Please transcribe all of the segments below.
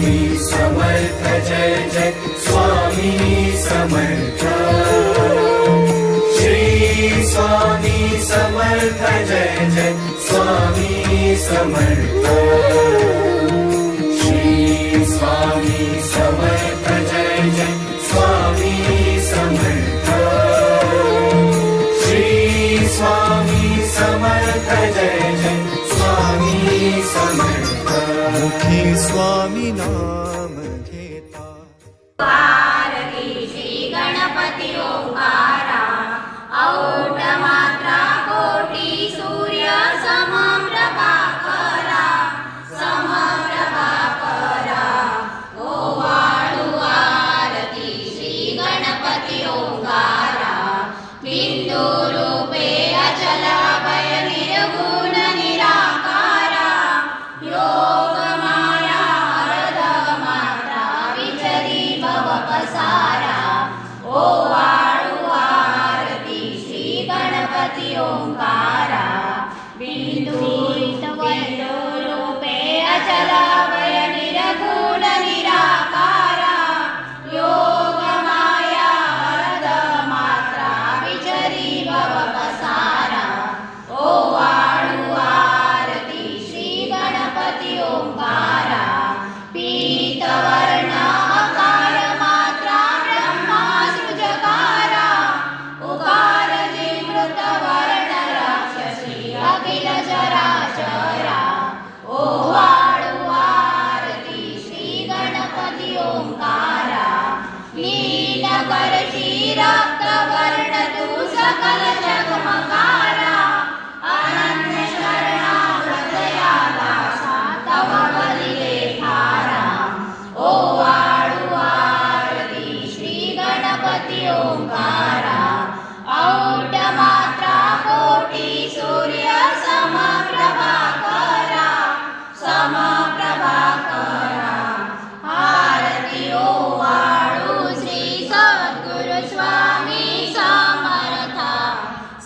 समर्थ जय जय स्वामी समर्थ श्री स्वामी समर्थ जय जय स्वामी समर्थ श्री स्वामी समर्थ जय जय स्वामी समर्थ श्री स्वामी समर्थ जय जय स्वामी समर्थ मुखी स्वामी नाम घेता आरती श्री गणपती ओंकारा औट मात्रा कोटी सूर्य समप्रभाकरा ओवाळू आरती श्री गणपती ओंकारा बिंदू रूपे अचल अभय निर्गुण निराकारा योग माया अर्ध मात्रा विचरी भव पसारा ओवाळू आरती श्री गणपती ओंकारा बिंदू रूपे अचल अभय निर्गुण निराकारा योग माया अर्ध मात्रा विचरी भव पसारा ओवाळू आरती श्री गणपती ओंकारा पीतवर्ण अकार मात्रा ब्रह्मा सृजकारा उकार जिमृत वर्ण राक्षसी अखिल चराचरा ओवाळू आरती श्री गणपती ओंकारा नीलकर्षी रक्तवर्ण तू सकल जगमकारा अनन्य शरणा हृदया दासा तव बलिले थारा ओवाळू आरती श्री गणपती ओंकारा औट मात्रा कोटी सूर्य समप्रभाकरा आरती ओवाळू श्री सद्गुरु स्वामी समर्था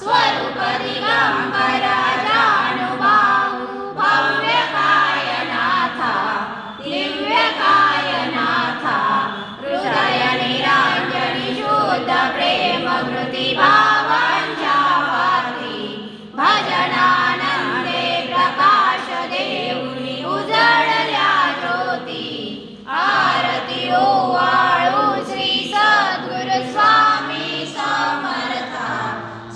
स्वरूप दिगंबरा जानुभाऊ भव्य कायनाथा दिव्य कायनाथा हृदय निरांजनी शुद्ध प्रेम कृती भावांच्या वाती भजनानंदे प्रकाश देऊनी उजळल्या ज्योती आरती ओवाळू श्री सद्गुरु स्वामी समर्था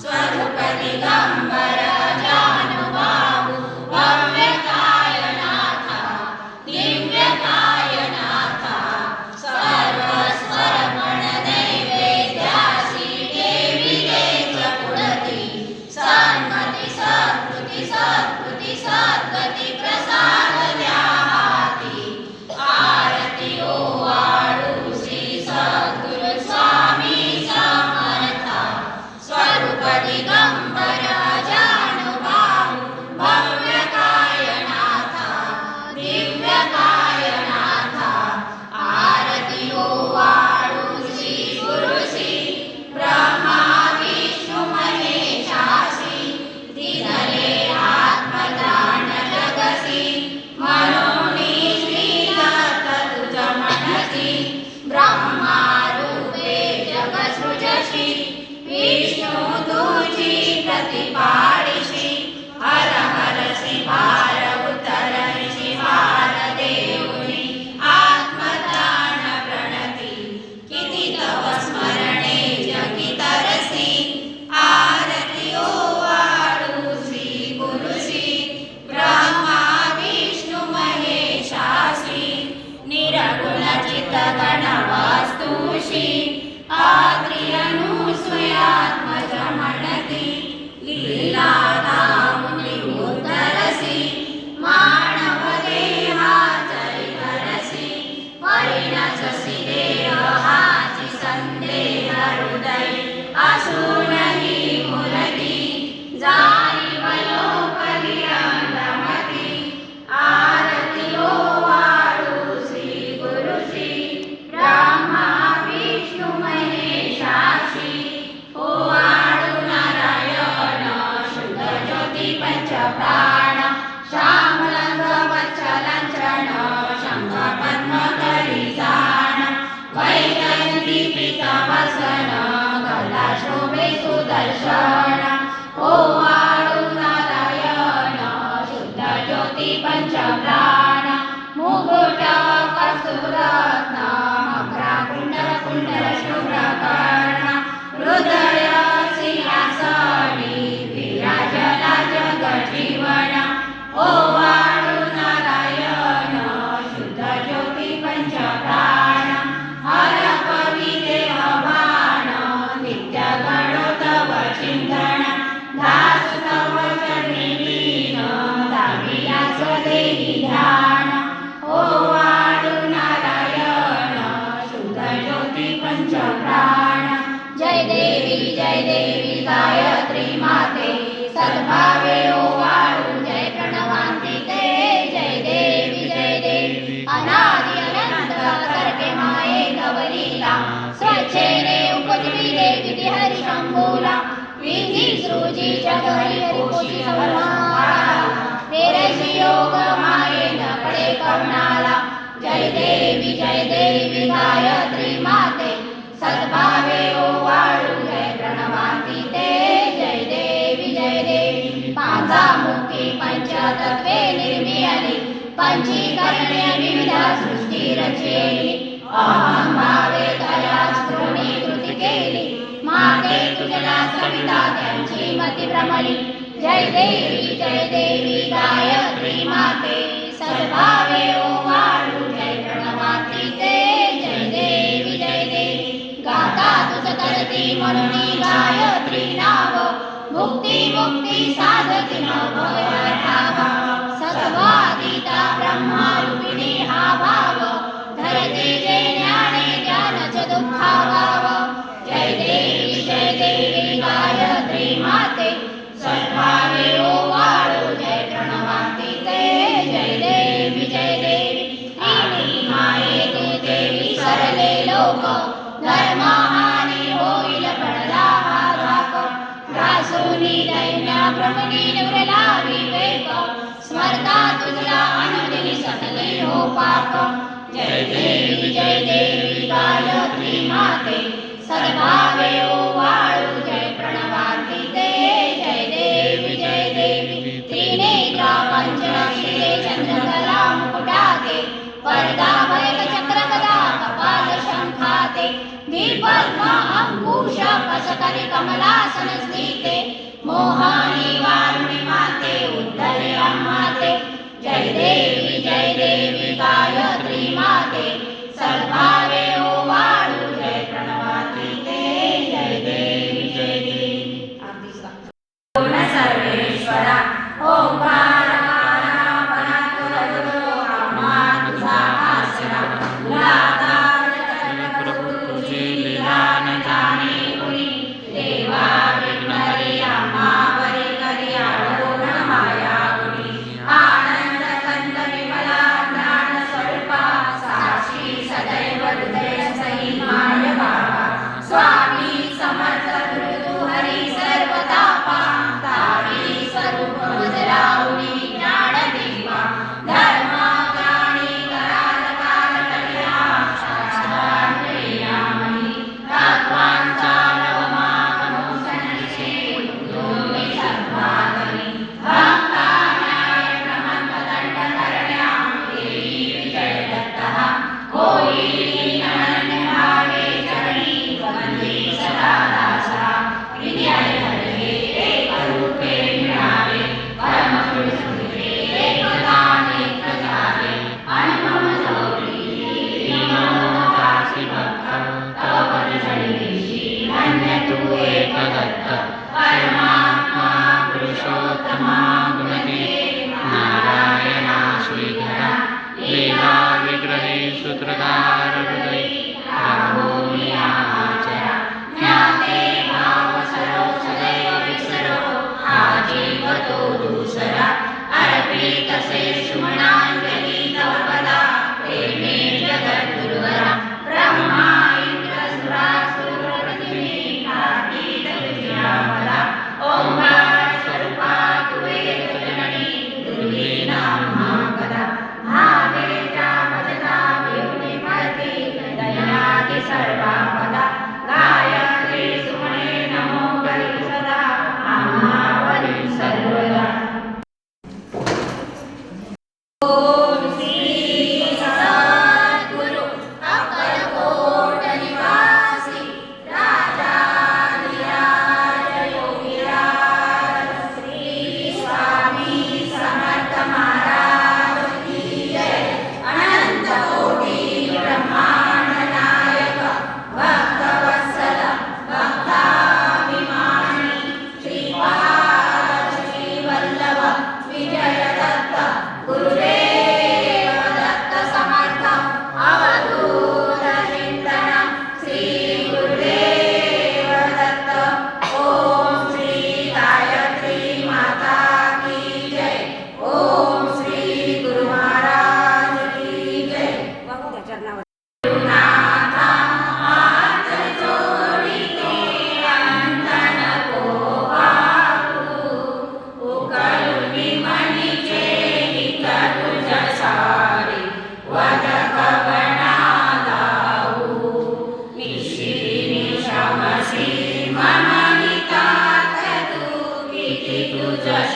स्वरूप दिगंबर जानुभाऊ भव्य कायनाथा दिव्य कायनाथा सर्वस्वरमण नैवेद्यासी देविले चपुडती सन्मती सत्कृती सत्कृती सद्गती प्रसादल्या हाती आरती ओवाळू श्री सद्गुरु स्वामी समर्था स्वरूप दिगंबर जानुभाऊ भव्य कायनाथा दिव्य कायनाथा आरती ओवाळू श्री गुरुसी ब्रह्मा विष्णु महेशासी दिनले आत्मदान जगसी मनोनी श्री दत्त तुझ मनसी ब्रह्मा रूपे जग सृजशी विष्णु तुझी प्रतिपाडिशी हर हरसी भार उतरशी भार देऊनी आत्मदान प्रणती किती तव स्मरणे जगी तरसी आरती ओवाळू श्री गुरुसी ब्रह्मा विष्णु महेशासी निरगुण चित्त गण वास्तुशी आद्रि अनुसूयात्मज म्हणती लीला माते सुदर्शन ओवाळू नारायण शुद्ध ज्योती पंचप्राण मुकुट कस्तुरत्न मकरा कुंडल कुंडल शुभ्रकर्ण हृदय सिंहासनी विराजला जगजीवन ओवाळू नारायण शुद्ध ज्योती पंचप्राण हर कवी देहभान नित्य गणो तव चिंतन दास तव चरणी लीन दावियाच देही ध्यान ओवाळू नारायण शुद्ध ज्योती पंचप्राण जय देवी गायत्री माते सद्भावे ओवाळू जय प्रणवान्विते जय देवी अनादि अनंत करके माये गवलीला स्वच्छेने उपजविले विधी हरि शंभूला विधी सृजी जग हरि पोषी संहारा तेरशी योग माये न पडे करुणाला जय देवी गायत्री माते सद्भावे ओवाळू जय प्रणवान्विते जय देवी पांचामुखी पंचतत्वे निर्मियली पंचीकरणे विविध सृष्टी रचेली अहं भावे दया स्फुरणी कृती केली माते तुझला सविता त्यांची मती भ्रमली जय देवी गायत्री माते सद्भावे ओवाळू जय प्रणवान्विते जय देवी गाता तुझ करती म्हणून गायत्री नाव मुक्ती साधती न भय ठाव सत्वादिता ब्रह्मरूपिणी हा भाव धरती जे ज्ञाने ज्ञानच दुःखाभाव जय देवी गायत्री माते सद्भावे ओवाळू जय प्रणवान्विते जय देवी त्रिणी माये तू देवी सरले लोक धर्महानी होईल पडला हा धाक ग्रासुनी दैन्य भ्रमणी निवरला विवेक स्मरता तुझला अनुदिनी सकले हो पाप जय देवी गायत्री माते सद्भावे ओवाळू जय प्रणवान्विते जय देवी त्रिनेत्रा पंचशिरे चंद्रकला मुकुटाते परदा भैल चक्र गदा कपाल शंखाते दीपद्म अंकुश पसकरी कमलासन स्थिते मोहानी वारुणी माते उद्धरे माते जय देवी गायत्री माते सद्भावे ओवाळू जय प्रणवान्विते जय देवी पूर्ण सर्वेश्वरा ओंकार देवा विघ्नहरी आम्हावरी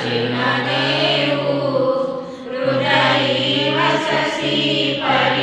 दक्षिण देऊ हृदयी वससी परि